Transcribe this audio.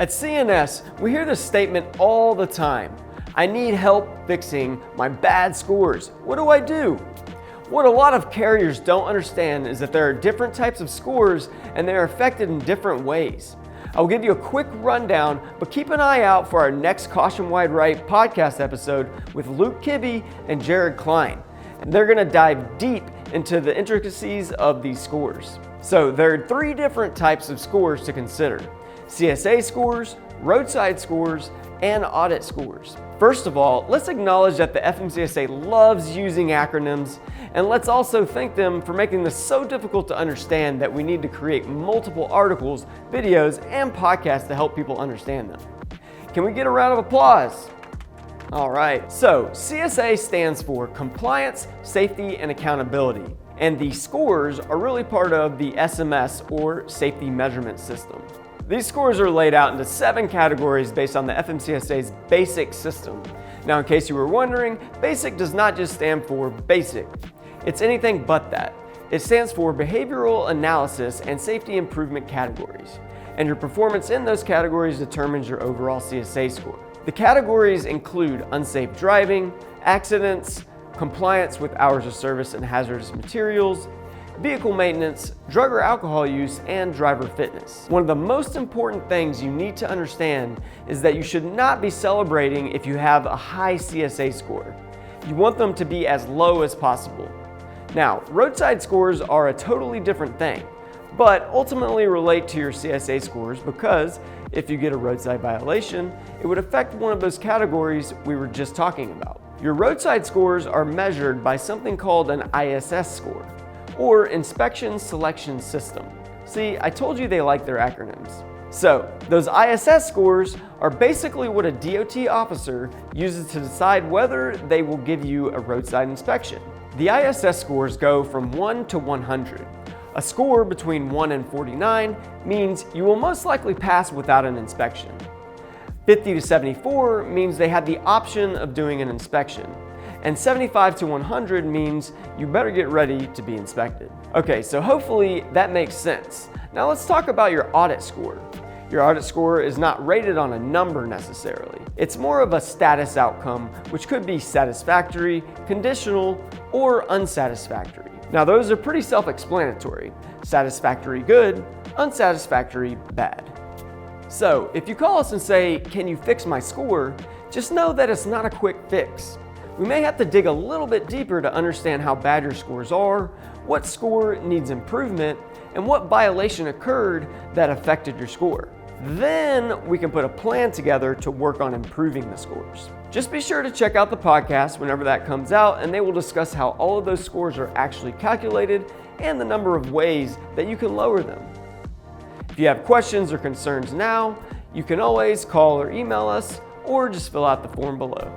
At CNS, we hear this statement all the time. I need help fixing my bad scores. What do I do? What a lot of carriers don't understand is that there are different types of scores and they are affected in different ways. I'll give you a quick rundown, but keep an eye out for our next Caution Wide Right podcast episode with Luke Kibbe and Jared Klein. And they're going to dive deep into the intricacies of these scores. So there are three different types of scores to consider: CSA scores, roadside scores, and audit scores. First of all, let's acknowledge that the FMCSA loves using acronyms, and let's also thank them for making this so difficult to understand that we need to create multiple articles, videos, and podcasts to help people understand them. Can we get a round of applause? All right, so CSA stands for Compliance, Safety, and Accountability, and the scores are really part of the SMS, or Safety Measurement System. These scores are laid out into 7 categories based on the FMCSA's BASIC system. Now, in case you were wondering, BASIC does not just stand for basic. It's anything but that. It stands for Behavioral Analysis and Safety Improvement Categories, and your performance in those categories determines your overall CSA score. The categories include unsafe driving, accidents, compliance with hours of service and hazardous materials, vehicle maintenance, drug or alcohol use, and driver fitness. One of the most important things you need to understand is that you should not be celebrating if you have a high CSA score. You want them to be as low as possible. Now, roadside scores are a totally different thing, but ultimately relate to your CSA scores because if you get a roadside violation, it would affect one of those categories we were just talking about. Your roadside scores are measured by something called an ISS score, or Inspection Selection System. See, I told you they like their acronyms. So, those ISS scores are basically what a DOT officer uses to decide whether they will give you a roadside inspection. The ISS scores go from 1 to 100. A score between 1 and 49 means you will most likely pass without an inspection. 50 to 74 means they have the option of doing an inspection. And 75 to 100 means you better get ready to be inspected. Okay, so hopefully that makes sense. Now let's talk about your audit score. Your audit score is not rated on a number necessarily. It's more of a status outcome, which could be satisfactory, conditional, or unsatisfactory. Now those are pretty self-explanatory. Satisfactory good, unsatisfactory bad. So if you call us and say, "Can you fix my score?" just know that it's not a quick fix. We may have to dig a little bit deeper to understand how bad your scores are, what score needs improvement, and what violation occurred that affected your score. Then we can put a plan together to work on improving the scores. Just be sure to check out the podcast whenever that comes out, and they will discuss how all of those scores are actually calculated and the number of ways that you can lower them. If you have questions or concerns now, you can always call or email us, or just fill out the form below.